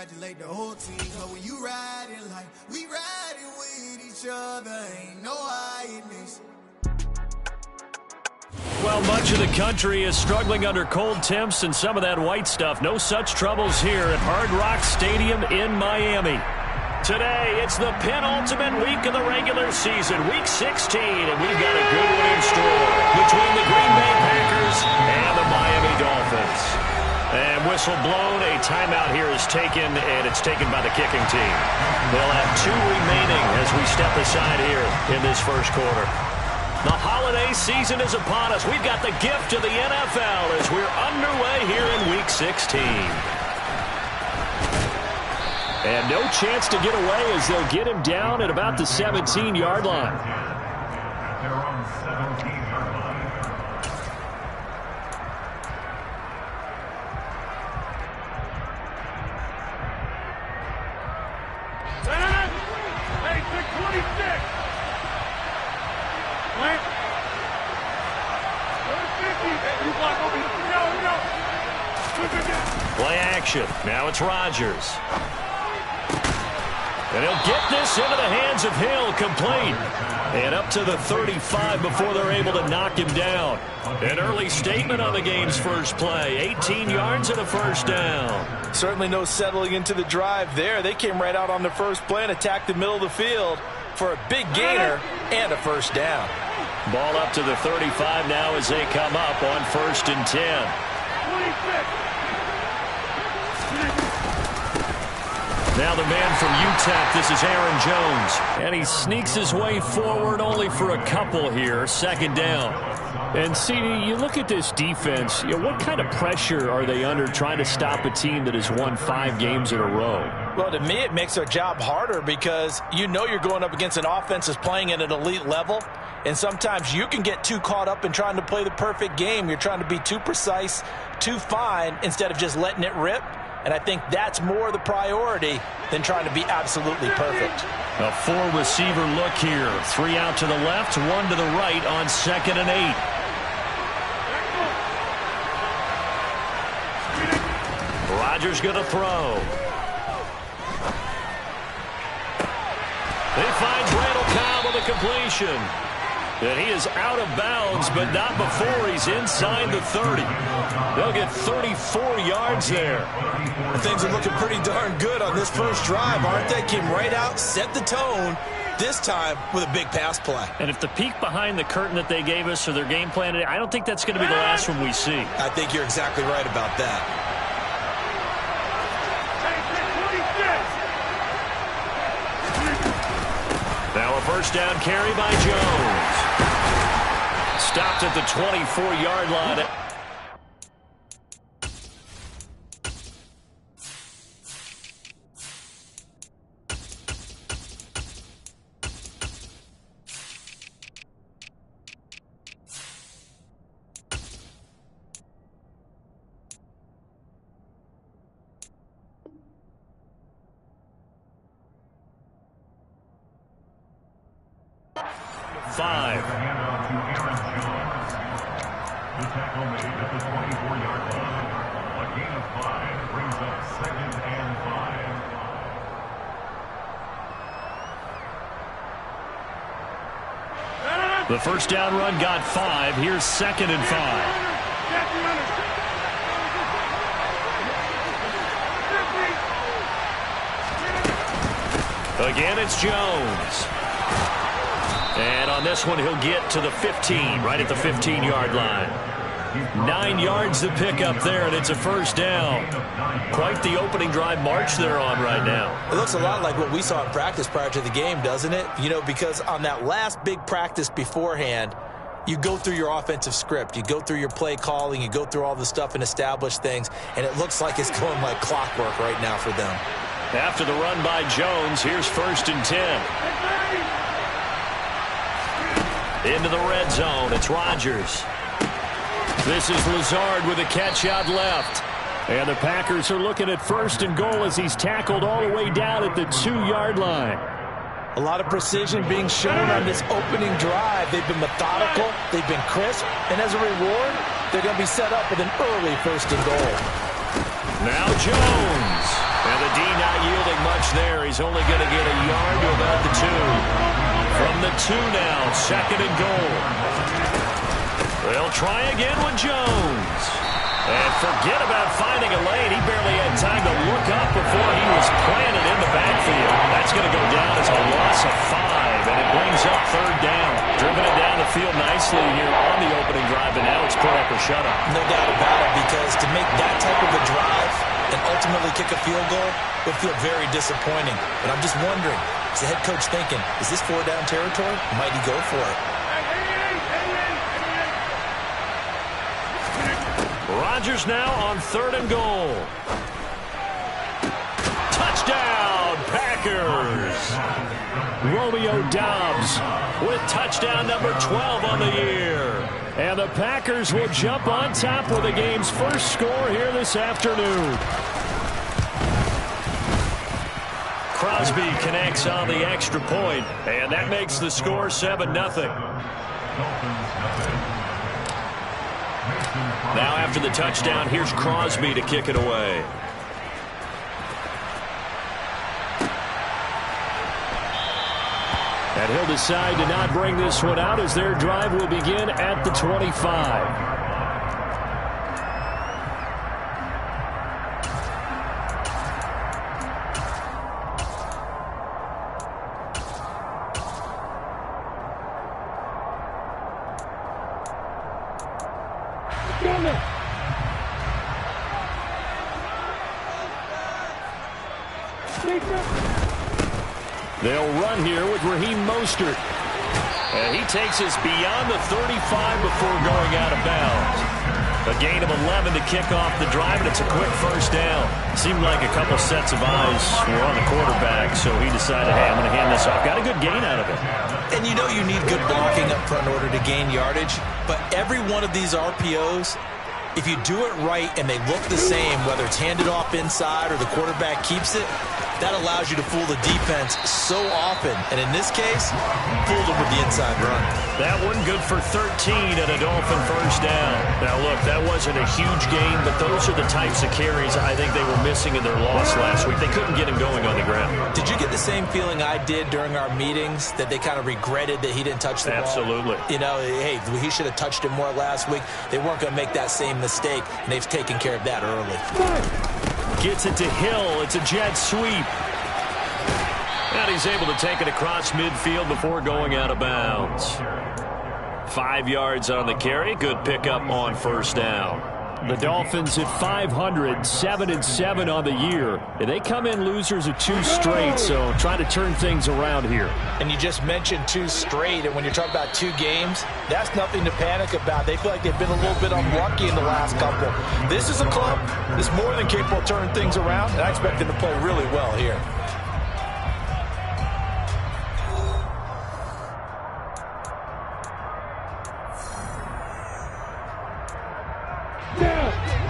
congratulate the whole team. Cause when you riding like we riding with each other, ain't no hiding this. Well, much of the country is struggling under cold temps and some of that white stuff. No such troubles here at Hard Rock Stadium in Miami. Today, it's the penultimate week of the regular season, Week 16, and we've got a good one in store between the Green Bay Packers and the Miami Dolphins. And whistle blown, a timeout here is taken, and it's taken by the kicking team. They'll have 2 remaining as we step aside here in this first quarter. The holiday season is upon us. We've got the gift of the NFL as we're underway here in Week 16. And no chance to get away as they'll get him down at about the 17-yard line. They're on 17-yard line. Hey, 626. Wait. 50. You block over. No. Play action. Now it's Rodgers. And he'll get this into the hands of Hill, complete. And up to the 35 before they're able to knock him down. An early statement on the game's first play. 18 yards and a first down. Certainly no settling into the drive there. They came right out on the first play and attacked the middle of the field for a big gainer and a first down. Ball up to the 35 now as they come up on 1st and 10. 26. Now the man from Tttt, this is Aaron Jones. And he sneaks his way forward only for a couple here. 2nd down. And, CD, you look at this defense, what kind of pressure are they under trying to stop a team that has won 5 games in a row? Well, to me, it makes their job harder because you know you're going up against an offense that's playing at an elite level. And sometimes you can get too caught up in trying to play the perfect game. You're trying to be too precise, too fine, instead of just letting it rip. And I think that's more the priority than trying to be absolutely perfect. A 4-receiver look here. 3 out to the left, 1 to the right on 2nd and 8. Rodgers going to throw. They find Randall Cobb with a completion. And he is out of bounds, but not before he's inside the 30. They'll get 34 yards there. Things are looking pretty darn good on this first drive, aren't they? Came right out, set the tone, this time with a big pass play. And if the peek behind the curtain that they gave us or their game plan, I don't think that's going to be the last one we see. I think you're exactly right about that. Now a first down carry by Jones. Stopped at the 24-yard line. The tackle made at the 24-yard line. A gain of 5 brings up 2nd and 5. The first down run got 5. Here's 2nd and 5. Again, it's Jones. And on this one, he'll get to the 15, right at the 15-yard line. 9 yards to pick up there, and it's a first down. Quite the opening drive march they're on right now. It looks a lot like what we saw in practice prior to the game, doesn't it? You know, because on that last big practice beforehand, you go through your offensive script. You go through your play calling. You go through all the stuff and establish things, and it looks like it's going like clockwork right now for them. After the run by Jones, here's 1st and 10. Into the red zone, it's Rodgers. This is Lazard with a catch out left. And the Packers are looking at 1st and goal as he's tackled all the way down at the 2-yard line. A lot of precision being shown on this opening drive. They've been methodical, they've been crisp, and as a reward, they're going to be set up with an early 1st and goal. Now Jones. And the D not yielding much there. He's only going to get a yard to about the 2. From the 2 now, 2nd and goal. They'll try again with Jones. And forget about finding a lane. He barely had time to look up before he was planted in the backfield. That's going to go down as a loss of 5, and it brings up 3rd down. Driven it down the field nicely here on the opening drive, and now it's put up or shut up. No doubt about it, because to make that type of a drive and ultimately kick a field goal would feel very disappointing. But I'm just wondering, is the head coach thinking, is this 4-down territory? Might he go for it? Rodgers now on 3rd and goal. Touchdown, Packers! Romeo Doubs with touchdown number 12 on the year. And the Packers will jump on top with the game's first score here this afternoon. Crosby connects on the extra point, and that makes the score 7-0. Now after the touchdown, here's Crosby to kick it away. And he'll decide to not bring this one out as their drive will begin at the 25. They'll run here with Raheem Mostert. And he takes us beyond the 35 before going out of bounds. A gain of 11 to kick off the drive, and it's a quick first down. Seemed like a couple sets of eyes were on the quarterback, so he decided, hey, I'm going to hand this off. Got a good gain out of it. And you know you need good blocking up front in order to gain yardage, but every one of these RPOs, if you do it right and they look the same, whether it's handed off inside or the quarterback keeps it, that allows you to fool the defense so often. And in this case, fooled them with the inside run. That one good for 13 and a Dolphin first down. Now, look, that wasn't a huge gain, but those are the types of carries I think they were missing in their loss last week. They couldn't get him going on the ground. Did you get the same feeling I did during our meetings, that they kind of regretted that he didn't touch the ball? Absolutely. You know, hey, he should have touched it more last week. They weren't going to make that same mistake, and they've taken care of that early. Gets it to Hill. It's a jet sweep. And he's able to take it across midfield before going out of bounds. 5 yards on the carry. Good pickup on first down. The Dolphins at 500, 7-7 on the year. And they come in losers of 2 straight, so trying to turn things around here. And you just mentioned 2 straight, and when you're talking about 2 games, that's nothing to panic about. They feel like they've been a little bit unlucky in the last couple. This is a club that's more than capable of turning things around, and I expect them to play really well here.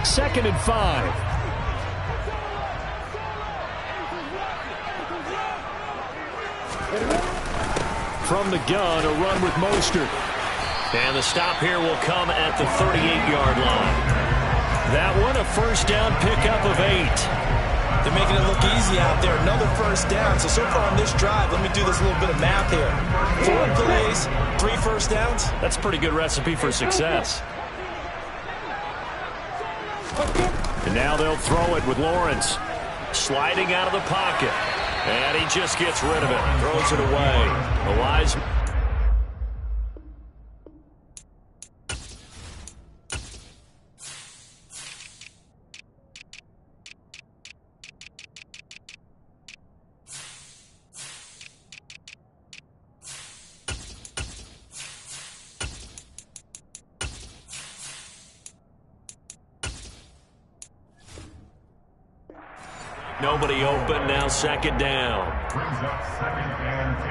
Second and 5. From the gun, a run with Mostert. And the stop here will come at the 38-yard line. That one, a first down pickup of 8. They're making it look easy out there. Another first down. So far on this drive, let me do this little bit of math here. 4 plays, 3 first downs. That's a pretty good recipe for success. And now they'll throw it with Lawrence. Sliding out of the pocket. And he just gets rid of it. Throws it away. Elias. Nobody open, now second down. Brings up 2nd and 10.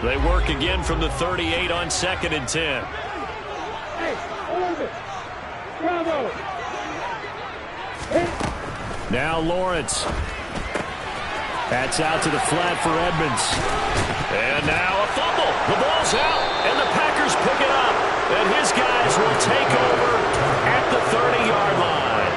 They work again from the 38 on 2nd and 10. Hey, hold it. Bravo. Now Lawrence. That's out to the flat for Edmonds. And now a fumble. The ball's out, and the Packers pick it up. And his guys will take over at the 30-yard line.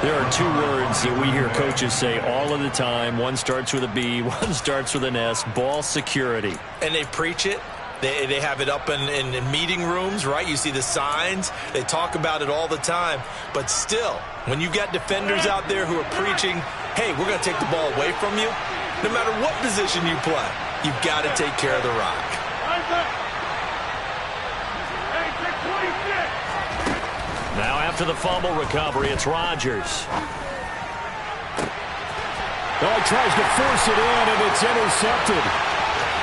There are two words that we hear coaches say all of the time. One starts with a B, one starts with an S. Ball security. And they preach it. They have it up in meeting rooms, right? You see the signs. They talk about it all the time. But still, when you've got defenders out there who are preaching, hey, we're going to take the ball away from you, no matter what position you play, you've got to take care of the rock. Now after the fumble recovery, it's Rodgers. Oh, he tries to force it in, and it's intercepted.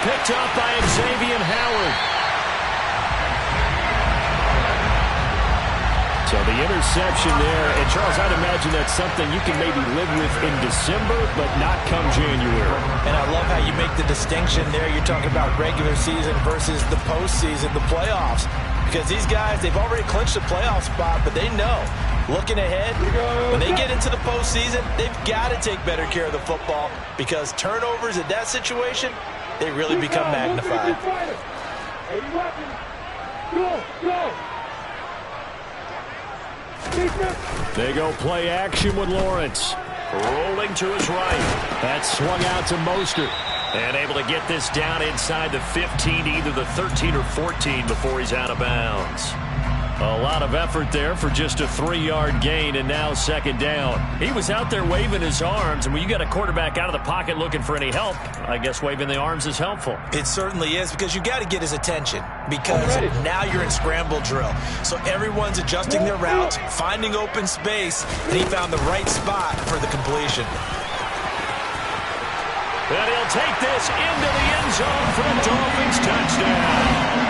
Picked up by Xavier Howard. So the interception there, and Charles, I'd imagine that's something you can maybe live with in December, but not come January. And I love how you make the distinction there. You're talking about regular season versus the postseason, the playoffs. Because these guys, they've already clinched a playoff spot, but they know, looking ahead, when they get into the postseason, they've got to take better care of the football because turnovers in that situation, they really become magnified. They go play action with Lawrence. Rolling to his right. That swung out to Mostert. And able to get this down inside the 15, either the 13 or 14 before he's out of bounds. A lot of effort there for just a 3-yard gain, and now second down. He was out there waving his arms, and when you got a quarterback out of the pocket looking for any help, I guess waving the arms is helpful. It certainly is, because you got to get his attention, because now you're in scramble drill. So everyone's adjusting their routes, finding open space, and he found the right spot for the completion. And he'll take this into the end zone for a Dolphins touchdown.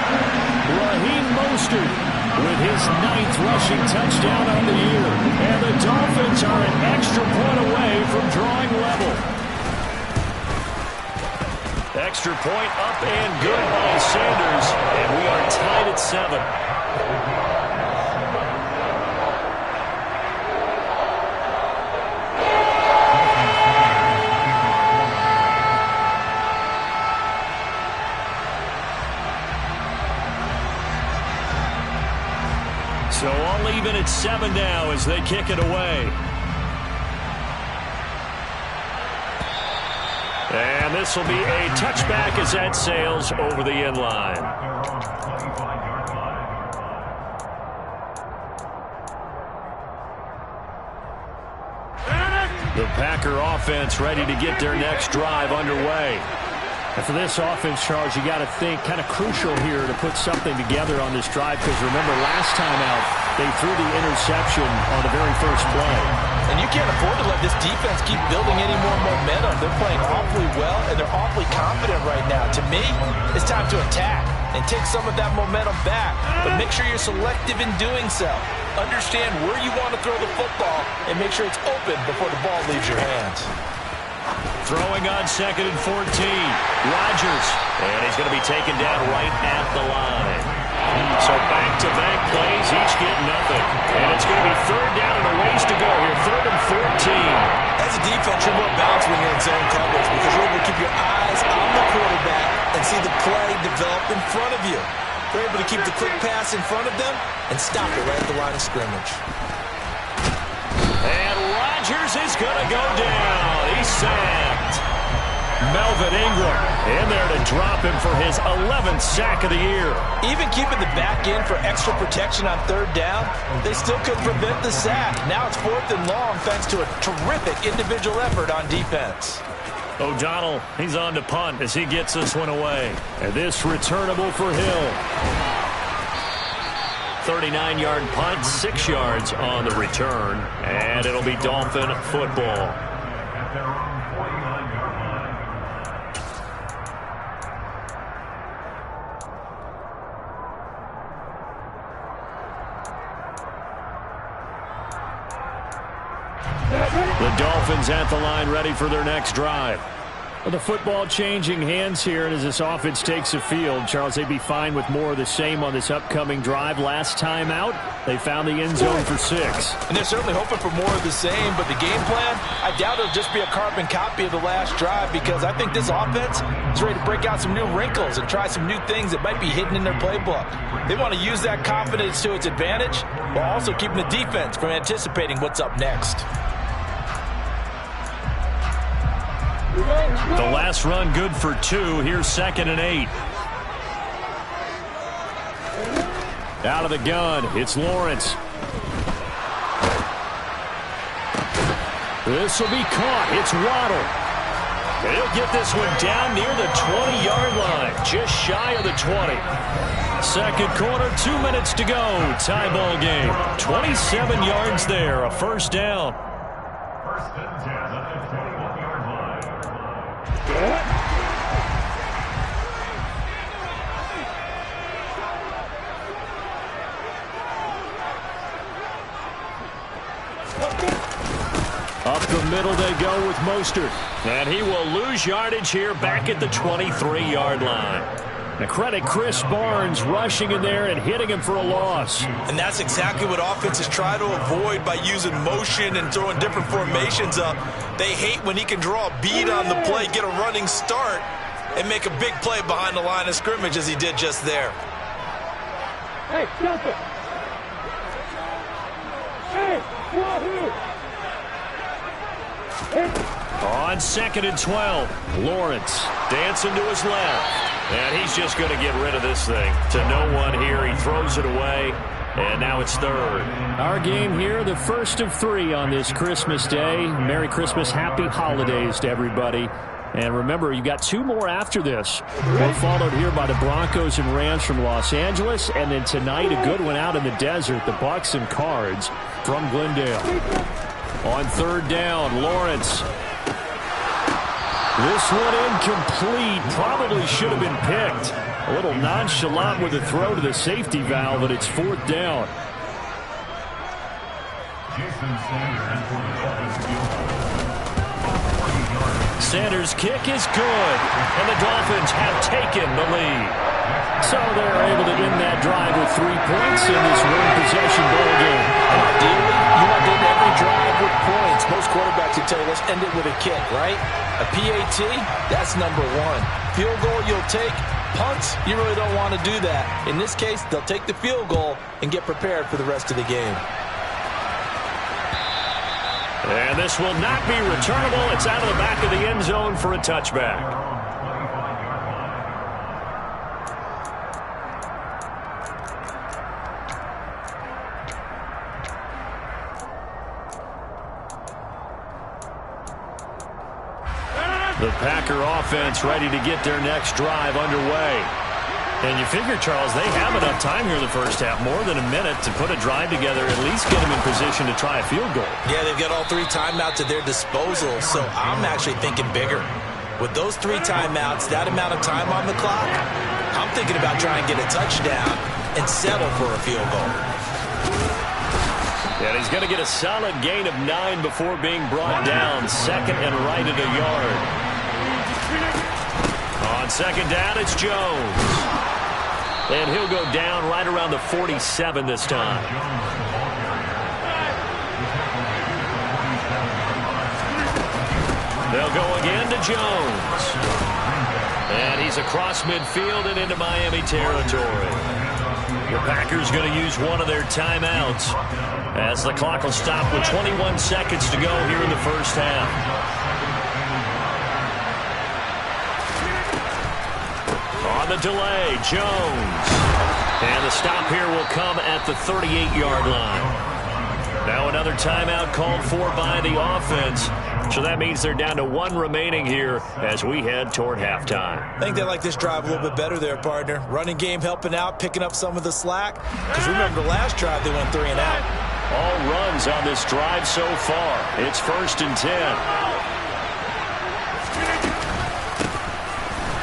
Raheem Mostert with his 9th rushing touchdown on the year. And the Dolphins are an extra point away from drawing level. Extra point up and good by Sanders. And we are tied at 7. So all even at 7 now as they kick it away. And this will be a touchback as that sails over the end line. The Packer offense ready to get their next drive underway. And for this offense, Charles, you got to think kind of crucial here to put something together on this drive, because remember last time out they threw the interception on the very first play. And you can't afford to let this defense keep building any more momentum. They're playing awfully well, and they're awfully confident right now. To me, it's time to attack and take some of that momentum back, but make sure you're selective in doing so. Understand where you want to throw the football and make sure it's open before the ball leaves your hands. Throwing on 2nd and 14. Rodgers. And he's going to be taken down right at the line. So back-to-back plays, each get nothing. And it's going to be 3rd down and a ways to go here. 3rd and 14. As a defense, you're more balanced when you're in zone coverage because you're able to keep your eyes on the quarterback and see the play develop in front of you. They're able to keep the quick pass in front of them and stop it right at the line of scrimmage. And Rodgers is going to go down. He's sacked. Melvin Ingram in there to drop him for his 11th sack of the year. Even keeping the back end for extra protection on 3rd down, they still couldn't prevent the sack. Now it's 4th and long thanks to a terrific individual effort on defense. O'Donnell, he's on to punt as he gets this one away. And this returnable for Hill. 39-yard punt, 6 yards on the return, and it'll be Dolphin football. At their own 49-yard line. The Dolphins at the line ready for their next drive. Well, the football changing hands here, and as this offense takes the field, Charles, they'd be fine with more of the same on this upcoming drive. Last time out, they found the end zone for 6. And they're certainly hoping for more of the same, but the game plan, I doubt it'll just be a carbon copy of the last drive, because I think this offense is ready to break out some new wrinkles and try some new things that might be hidden in their playbook. They want to use that confidence to its advantage while also keeping the defense from anticipating what's up next. The last run good for 2. Here's 2nd and 8. Out of the gun, it's Lawrence. This will be caught. It's Waddle. And he'll get this one down near the 20-yard line, just shy of the 20. Second quarter, 2 minutes to go. Tie ball game. 27 yards there, a first down. First and 10 at the 21-yard line. Up the middle they go with Mostert. And he will lose yardage here back at the 23-yard line. Now credit Chris Barnes rushing in there and hitting him for a loss. And that's exactly what offenses try to avoid by using motion and throwing different formations up. They hate when he can draw a bead on the play, get a running start, and make a big play behind the line of scrimmage as he did just there. Hey, jump it. Hey, wahoo. On 2nd and 12, Lawrence dancing to his left. And he's just going to get rid of this thing to no one here. He throws it away, and now it's 3rd. Our game here, the first of 3 on this Christmas Day. Merry Christmas, happy holidays to everybody. And remember, you've got 2 more after this. Both followed here by the Broncos and Rams from Los Angeles. And then tonight, a good one out in the desert, the Bucks and Cards from Glendale. On 3rd down, Lawrence. This one incomplete. Probably should have been picked. A little nonchalant with a throw to the safety valve, but it's 4th down. Jason Sanders for the offense field goal. Sanders' kick is good, and the Dolphins have taken the lead. So they're able to win that drive with 3 points in this one-possession ball game. Ideally, you want to end every drive with points. Most quarterbacks would tell you, let's end it with a kick, right? A PAT, that's number 1. Field goal, you'll take. Punts, you really don't want to do that. In this case, they'll take the field goal and get prepared for the rest of the game. And this will not be returnable. It's out of the back of the end zone for a touchback. The Packer offense ready to get their next drive underway. And you figure, Charles, they have enough time here in the first half, more than a minute, to put a drive together, at least get them in position to try a field goal. Yeah, they've got all 3 timeouts at their disposal, so I'm actually thinking bigger. With those 3 timeouts, that amount of time on the clock, I'm thinking about trying to get a touchdown and settle for a field goal. And he's going to get a solid gain of 9 before being brought down. 2nd and right at a yard. On 2nd down, it's Jones. And he'll go down right around the 47 this time. They'll go again to Jones. And he's across midfield and into Miami territory. The Packers going to use one of their timeouts as the clock will stop with 21 seconds to go here in the first half. On the delay, Jones. And the stop here will come at the 38-yard line. Now another timeout called for by the offense. So that means they're down to 1 remaining here as we head toward halftime. I think they like this drive a little bit better there, partner. Running game helping out, picking up some of the slack. Because remember, the last drive they went 3 and out. All runs on this drive so far. It's 1st and 10.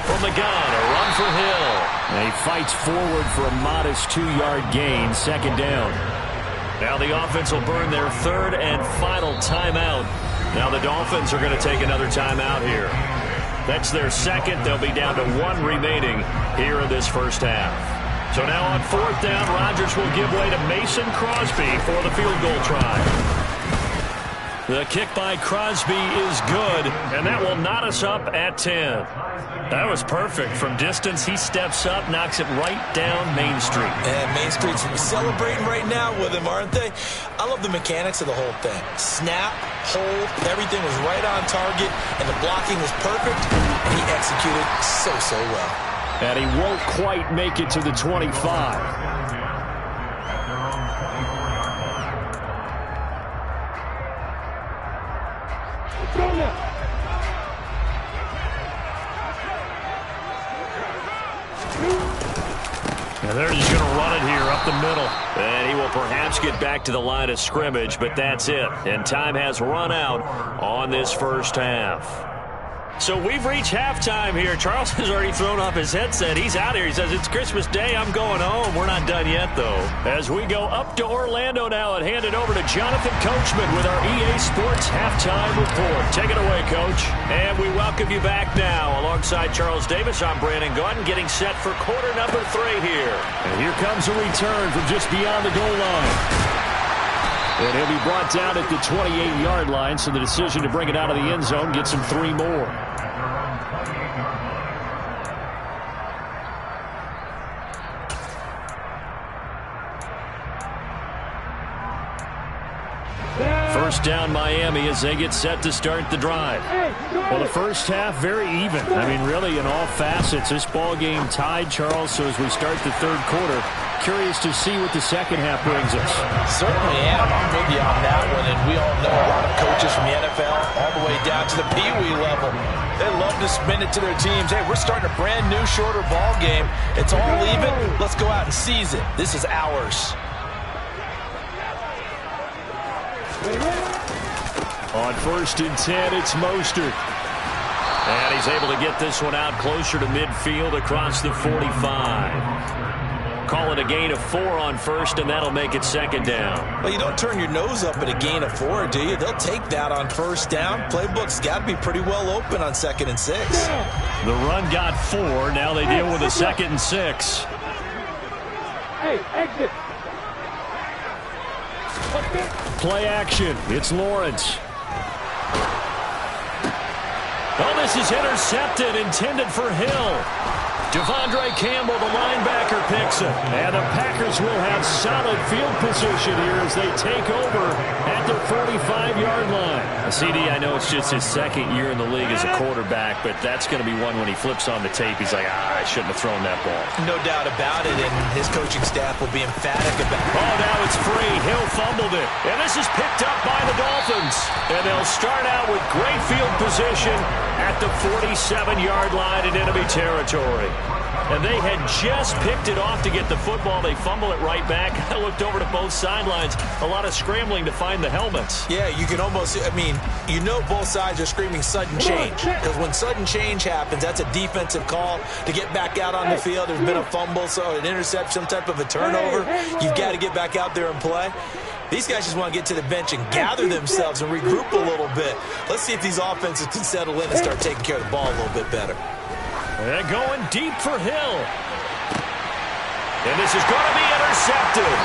From the gun, a run for Hill. And he fights forward for a modest 2-yard gain, 2nd down. Now the offense will burn their 3rd and final timeout. Now the Dolphins are going to take another timeout here. That's their second. They'll be down to 1 remaining here in this first half. So now on 4th down, Rodgers will give way to Mason Crosby for the field goal try. The kick by Crosby is good, and that will knot us up at 10. That was perfect. From distance, he steps up, knocks it right down Main Street. And Main Street's celebrating right now with him, aren't they? I love the mechanics of the whole thing. Snap, hold, everything was right on target, and the blocking was perfect, and he executed so well. And he won't quite make it to the 25. And they're just going to run it here up the middle. And he will perhaps get back to the line of scrimmage, but that's it. And time has run out on this first half. So we've reached halftime here. Charles has already thrown off his headset. He's out here. He says, it's Christmas Day. I'm going home. We're not done yet, though. As we go up to Orlando now and hand it over to Jonathan Coachman with our EA Sports Halftime Report. Take it away, Coach. And we welcome you back now. Alongside Charles Davis, I'm Brandon Gaudin, getting set for quarter number 3 here. And here comes a return from just beyond the goal line. And he'll be brought down at the 28-yard line, so the decision to bring it out of the end zone gets him 3 more. First down Miami as they get set to start the drive. Well, the first half, very even. I mean, really, in all facets, this ball game tied, Charles. So as we start the third quarter, curious to see what the second half brings us. Certainly am. I'm with you on that one. And we all know a lot of coaches from the NFL all the way down to the Pee Wee level. They love to spin it to their teams. Hey, we're starting a brand new, shorter ball game. It's all even. Let's go out and seize it. This is ours. On 1st and 10, it's Mostert. And he's able to get this one out closer to midfield across the 45. Call it a gain of 4 on 1st, and that'll make it 2nd down. Well, you don't turn your nose up at a gain of 4, do you? They'll take that on 1st down. Playbook's got to be pretty well open on 2nd and 6. The run got 4. Now they deal with a 2nd and 6. Hey, exit. Play action. It's Lawrence. Oh, this is intercepted, intended for Hill. Devondre Campbell, the linebacker, picks it. And the Packers will have solid field position here as they take over at the 45-yard line. CD, I know it's just his 2nd year in the league as a quarterback, but that's going to be one when he flips on the tape. He's like, I shouldn't have thrown that ball. No doubt about it, and his coaching staff will be emphatic about it. Oh, now it's free. Hill fumbled it. And this is picked up by the Dolphins. And they'll start out with great field position at the 47-yard line in enemy territory. And they had just picked it off to get the football. They fumble it right back. I looked over to both sidelines. A lot of scrambling to find the helmets. Yeah, you can almost, I mean, you know both sides are screaming sudden change. Because when sudden change happens, that's a defensive call to get back out on the field. There's been a fumble, so an interception, some type of a turnover. You've got to get back out there and play. These guys just want to get to the bench and gather themselves and regroup a little bit. Let's see if these offenses can settle in and start taking care of the ball a little bit better. They're going deep for Hill. And this is going to be intercepted.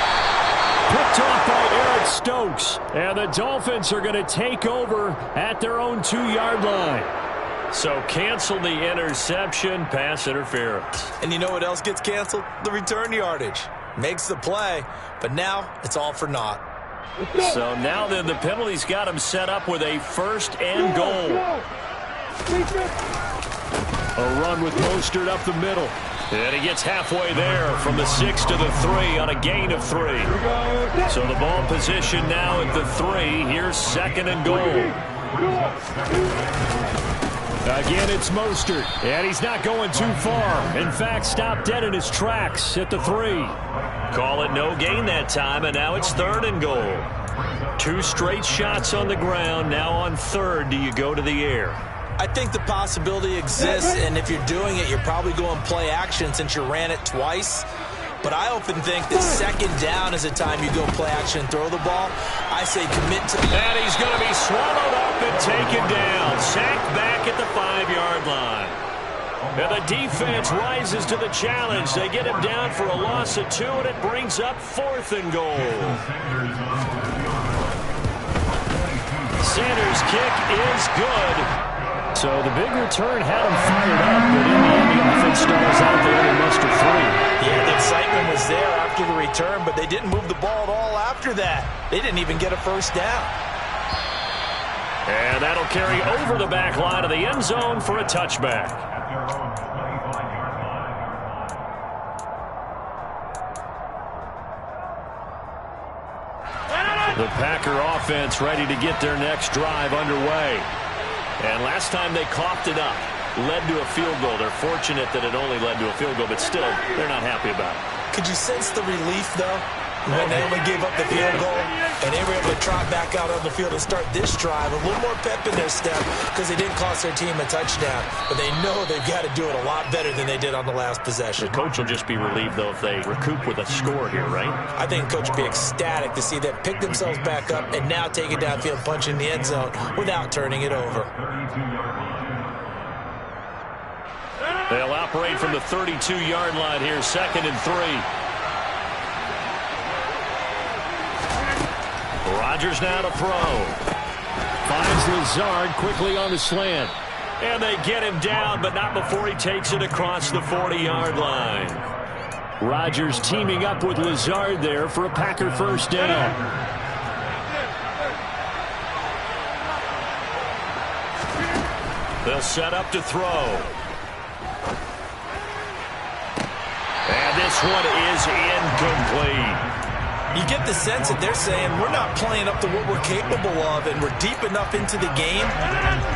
Picked off by Eric Stokes. And the Dolphins are going to take over at their own 2-yard line. So cancel the interception, pass interference. And you know what else gets canceled? The return yardage. Makes the play, but now it's all for naught. So now then the penalty's got him set up with a 1st and goal. A run with Mostert up the middle. And he gets halfway there from the 6 to the 3 on a gain of 3. So the ball position now at the 3. Here's 2nd and goal. Again, it's Mostert. And he's not going too far. In fact, stopped dead in his tracks at the 3. Call it no gain that time, and now it's 3rd and goal. 2 straight shots on the ground. Now on 3rd, do you go to the air? I think the possibility exists, and if you're doing it, you're probably going play action since you ran it twice. but I often think that second down is a time you go play action and throw the ball. I say commit to... And he's going to be swallowed up and taken down. Sacked back at the 5-yard line. And the defense rises to the challenge. They get him down for a loss of 2, and it brings up 4th and goal. Sanders' kick is good. So the big return had him fired up, but in the end, the offense stalls out there and muster 3. Yeah, the excitement was there after the return, but they didn't move the ball at all after that. They didn't even get a first down. And that'll carry over the back line of the end zone for a touchback. The Packer offense ready to get their next drive underway. And last time they coughed it up, led to a field goal. They're fortunate that it only led to a field goal, but still, they're not happy about it. Could you sense the relief, though, when they only gave up the field goal and they were able to trot back out on the field and start this drive? A little more pep in their step because they didn't cost their team a touchdown, but they know they've got to do it a lot better than they did on the last possession. The coach will just be relieved, though, if they recoup with a score here, right? I think the coach will be ecstatic to see them pick themselves back up and now take it downfield, punch in the end zone without turning it over. They'll operate from the 32-yard line here, 2nd and 3. Rodgers now to throw. Finds Lazard quickly on the slant. And they get him down, but not before he takes it across the 40-yard line. Rodgers teaming up with Lazard there for a Packer first down. They'll set up to throw. And this one is incomplete. You get the sense that they're saying we're not playing up to what we're capable of, and we're deep enough into the game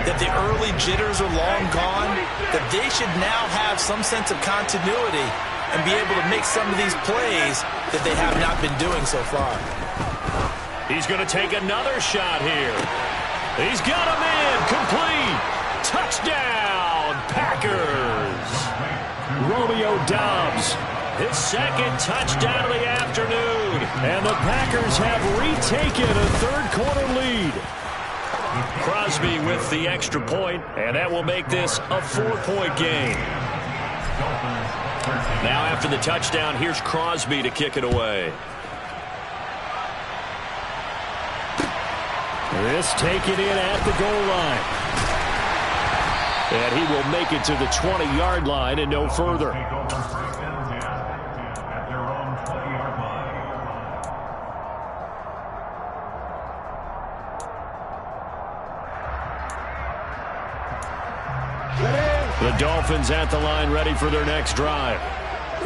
that the early jitters are long gone, that they should now have some sense of continuity and be able to make some of these plays that they have not been doing so far. He's going to take another shot here. He's got him in. Complete. Touchdown, Packers. Romeo Doubs. His 2nd touchdown of the afternoon. And the Packers have retaken a 3rd-quarter lead. Crosby with the extra point, and that will make this a 4-point game. Now after the touchdown, here's Crosby to kick it away. This taken in at the goal line. And he will make it to the 20-yard line and no further. The Dolphins at the line ready for their next drive.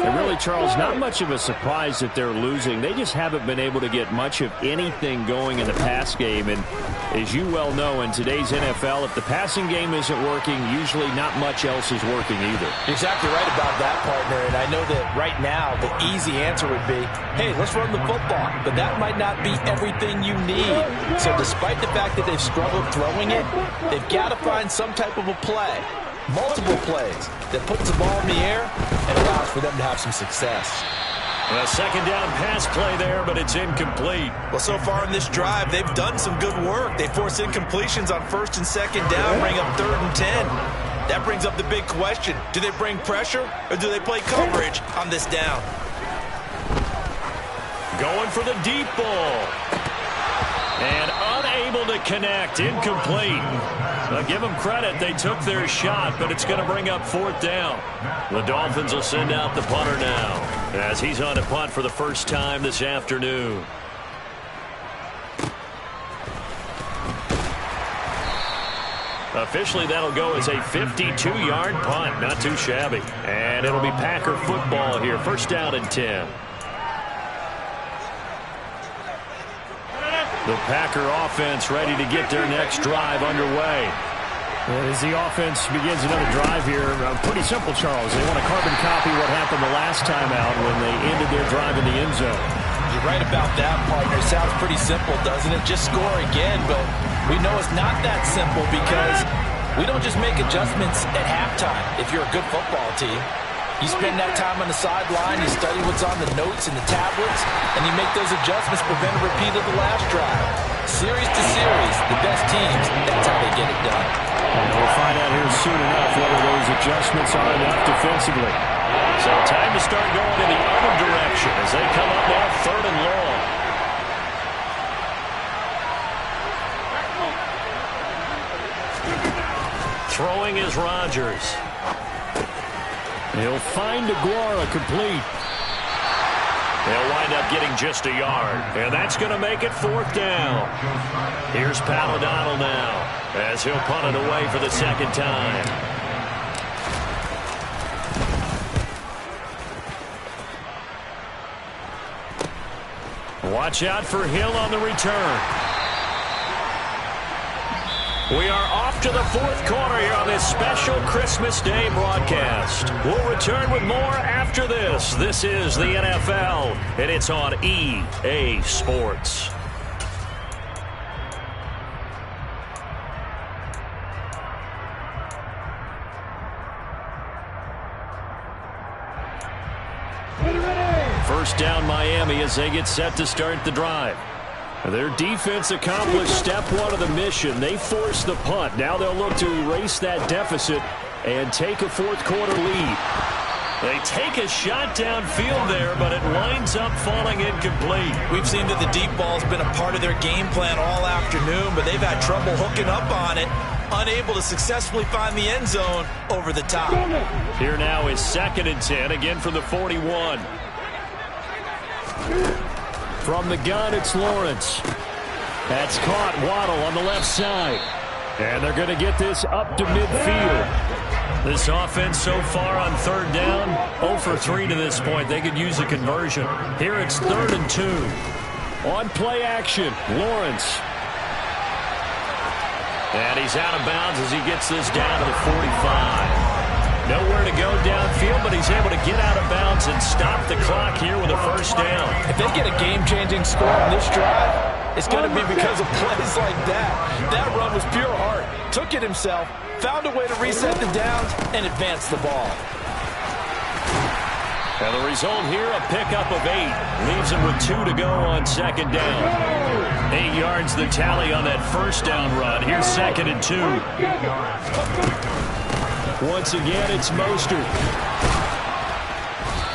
And really, Charles, not much of a surprise that they're losing. They just haven't been able to get much of anything going in the pass game. And as you well know, in today's NFL, if the passing game isn't working, usually not much else is working either. You're exactly right about that, partner. And I know that right now the easy answer would be, hey, let's run the football. But that might not be everything you need. So despite the fact that they've struggled throwing it, they've got to find some type of a play. Multiple plays that puts the ball in the air and allows for them to have some success. A 2nd down pass play there, but it's incomplete. Well, so far in this drive, they've done some good work. They force incompletions on 1st and 2nd down, bring up 3rd and 10. That brings up the big question. Do they bring pressure or do they play coverage on this down? Going for the deep ball. And unable to connect. Incomplete. I'll give them credit. They took their shot, but it's going to bring up 4th down. The Dolphins will send out the punter now as he's on to punt for the first time this afternoon. Officially, that'll go as a 52-yard punt. Not too shabby. And it'll be Packer football here. 1st down and 10. The Packer offense ready to get their next drive underway. As the offense begins another drive here, pretty simple, Charles. They want to carbon copy what happened the last time out when they ended their drive in the end zone. You're right about that, partner. Sounds pretty simple, doesn't it? Just score again, but we know it's not that simple because we don't just make adjustments at halftime if you're a good football team. You spend that time on the sideline, you study what's on the notes and the tablets, and you make those adjustments, prevent a repeat of the last drive. Series to series, the best teams, that's how they get it done. And we'll find out here soon enough whether those adjustments are enough defensively. So time to start going in the other direction as they come up now 3rd and long. Throwing is Rodgers. He'll find Aguara complete. They'll wind up getting just a yard, and that's going to make it 4th down. Here's Pat O'Donnell now as he'll punt it away for the 2nd time. Watch out for Hill on the return. We are off to the 4th quarter here on this special Christmas Day broadcast. We'll return with more after this. This is the NFL, and it's on EA Sports. First down Miami as they get set to start the drive. Their defense accomplished step 1 of the mission. They forced the punt. Now they'll look to erase that deficit and take a 4th quarter lead. They take a shot downfield there, but it winds up falling incomplete. We've seen that the deep ball's been a part of their game plan all afternoon, but they've had trouble hooking up on it, unable to successfully find the end zone over the top. Here now is 2nd and 10, again from the 41. From the gun, it's Lawrence. That's caught. Waddle on the left side. And they're going to get this up to midfield. This offense so far on 3rd down, 0 for 3 to this point. They could use a conversion. Here it's 3rd and 2. On play action, Lawrence. And he's out of bounds as he gets this down to the 45. Nowhere to go downfield, but he's able to get out of bounds and stop the clock here with a 1st down. If they get a game-changing score on this drive, it's going to be because of plays like that. That run was pure art. Took it himself, found a way to reset the downs, and advance the ball. And the result here, a pickup of 8. Leaves him with 2 to go on 2nd down. 8 yards the tally on that 1st down run. Here's 2nd and 2. Once again, it's Mostert.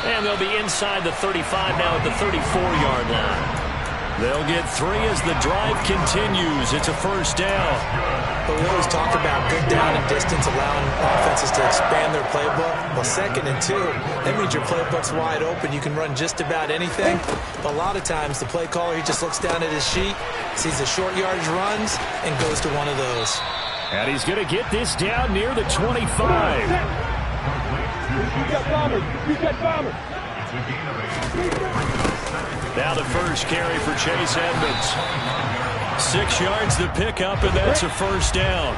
And they'll be inside the 35 now at the 34-yard line. They'll get 3 as the drive continues. It's a 1st down. But we always talk about good down and distance, allowing offenses to expand their playbook. Well, 2nd and 2, that means your playbook's wide open. You can run just about anything. But a lot of times, the play caller, he just looks down at his sheet, sees the short yardage runs, and goes to one of those. And he's going to get this down near the 25. You got bombers. You got bombers. Now the first carry for Chase Edmonds. 6 yards the pickup, and that's a 1st down.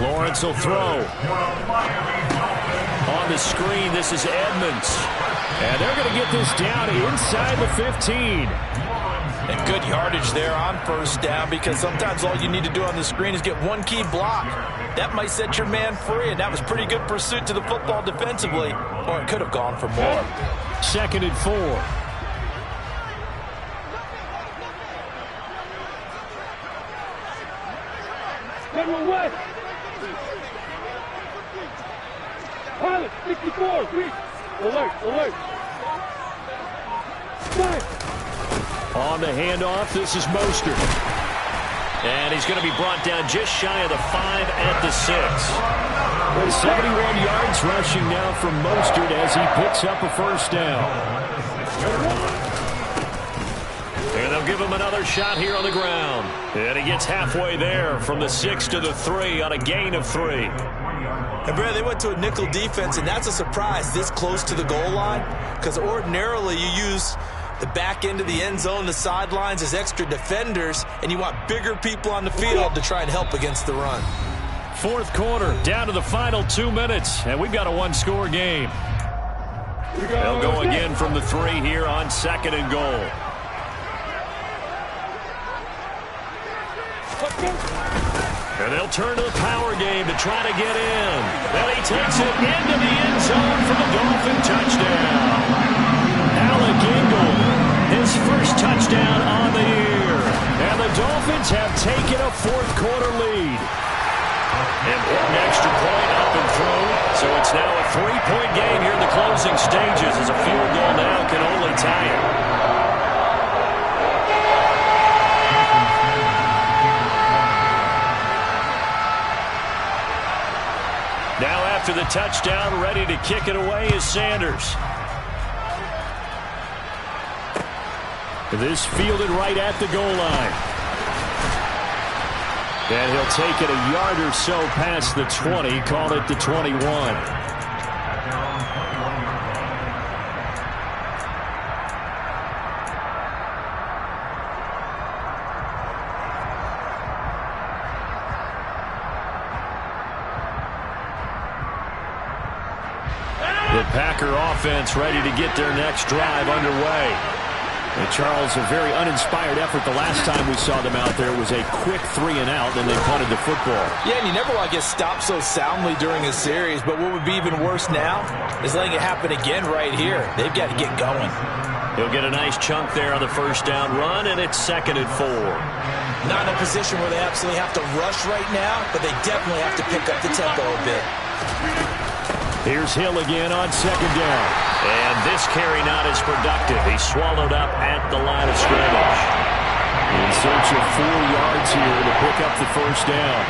Lawrence will throw. On the screen, this is Edmonds. And they're going to get this down inside the 15. And good yardage there on 1st down, because sometimes all you need to do on the screen is get one key block. That might set your man free, and that was pretty good pursuit to the football defensively, or it could have gone for more. 2nd and 4. Federal West. Pilot, 64. Reach. Alert. Fire. On the handoff, this is Mostert. And he's going to be brought down just shy of the 5 at the 6. 71 yards rushing now from Mostert as he picks up a 1st down. And they'll give him another shot here on the ground. And he gets halfway there from the 6 to the 3 on a gain of 3. And Brad, they went to a nickel defense, and that's a surprise this close to the goal line, because ordinarily you use the back end of the end zone, the sidelines as extra defenders, and you want bigger people on the field to try and help against the run. 4th quarter, down to the final 2 minutes, and we've got a 1-score game. They'll go again from the 3 here on 2nd and goal. And they'll turn to the power game to try to get in. And he takes it into the end zone for the Dolphin touchdown. Alec Ingold, his first touchdown on the year. And the Dolphins have taken a fourth-quarter lead. Important extra point up and through. So it's now a 3-point game here in the closing stages as a field goal now can only tie it. Now after the touchdown, ready to kick it away is Sanders. This fielded right at the goal line. And he'll take it a yard or so past the 20, call it the 21. The Packer offense ready to get their next drive underway. And Charles, a very uninspired effort the last time we saw them out there was a quick 3-and-out, then they punted the football. Yeah, and you never want to get stopped so soundly during a series, but what would be even worse now is letting it happen again right here. They've got to get going. He'll get a nice chunk there on the first down run, and it's 2nd and 4. Not in a position where they absolutely have to rush right now, but they definitely have to pick up the tempo a bit. Here's Hill again on 2nd down. And this carry not as productive. He's swallowed up at the line of scrimmage. In search of 4 yards here to pick up the first down.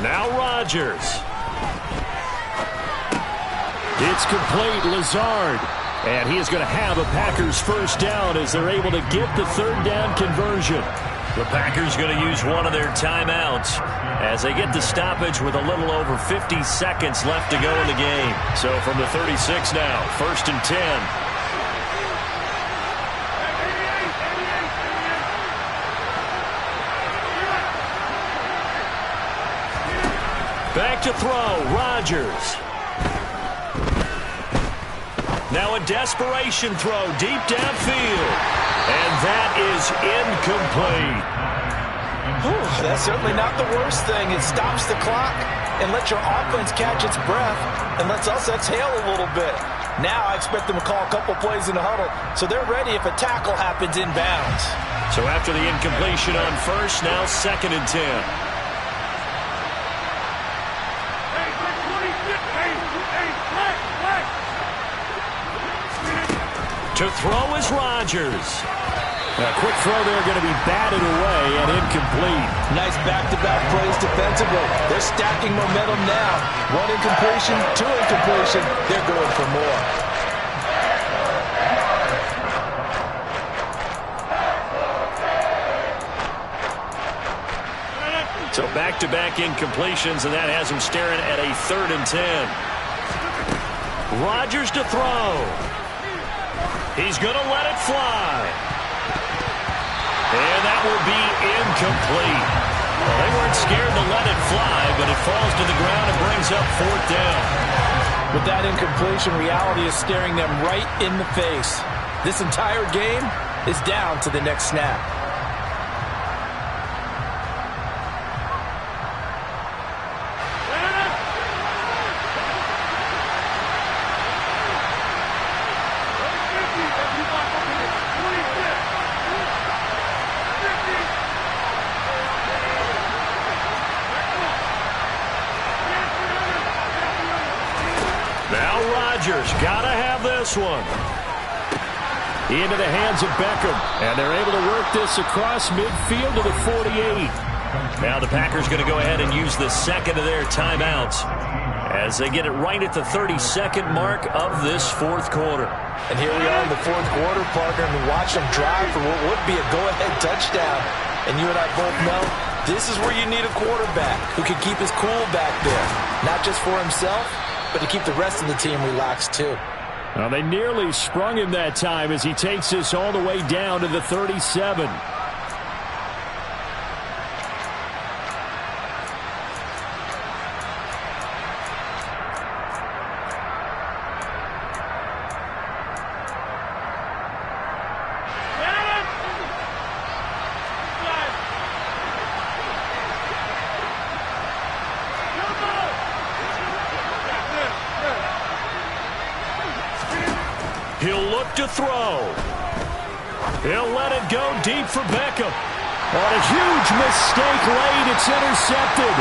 Now Rodgers. It's complete, Lazard. And he is going to have a Packers first down as they're able to get the 3rd down conversion. The Packers going to use one of their timeouts as they get the stoppage with a little over 50 seconds left to go in the game. So from the 36 now, 1st and 10. Back to throw, Rodgers. Now a desperation throw deep downfield. And that is incomplete. That's certainly not the worst thing. It stops the clock and lets your offense catch its breath and lets us exhale a little bit. Now I expect them to call a couple plays in the huddle so they're ready if a tackle happens inbounds. So after the incompletion on first, now 2nd and 10. To throw is Rodgers. A quick throw there going to be batted away and incomplete. Nice back-to-back plays defensively. They're stacking momentum now. 1 incompletion, 2 incompletion. They're going for more. So back-to-back incompletions, and that has them staring at a 3rd and 10. Rodgers to throw. He's going to let it fly. And that will be incomplete. Well, they weren't scared to let it fly, but it falls to the ground and brings up 4th down. With that incompletion, reality is staring them right in the face. This entire game is down to the next snap. Gotta have this one. Into the hands of Beckham. And they're able to work this across midfield to the 48. Now the Packers going to go ahead and use the 2nd of their timeouts as they get it right at the 32nd mark of this 4th quarter. And here we are in the 4th quarter, partner, and watch them drive for what would be a go-ahead touchdown. And you and I both know this is where you need a quarterback who can keep his cool back there. Not just for himself, but to keep the rest of the team relaxed too. Well, they nearly sprung him that time as he takes this all the way down to the 37. He'll look to throw. He'll let it go deep for Beckham. On a huge mistake late, it's intercepted.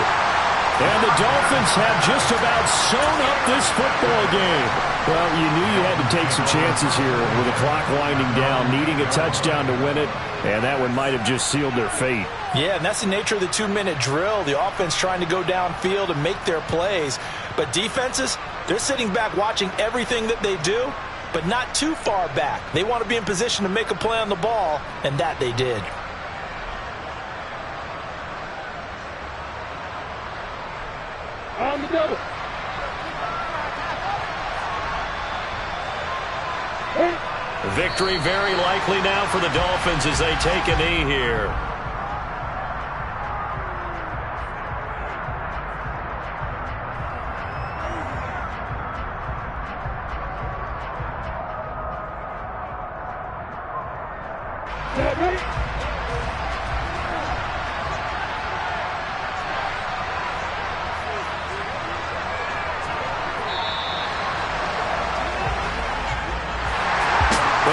And the Dolphins have just about sewn up this football game. Well, you knew you had to take some chances here with the clock winding down, needing a touchdown to win it, and that one might have just sealed their fate. Yeah, and that's the nature of the 2-minute drill. The offense trying to go downfield and make their plays. But defenses, they're sitting back watching everything that they do, but not too far back. They want to be in position to make a play on the ball, and that they did. On the double. Victory very likely now for the Dolphins as they take a knee here. Ready?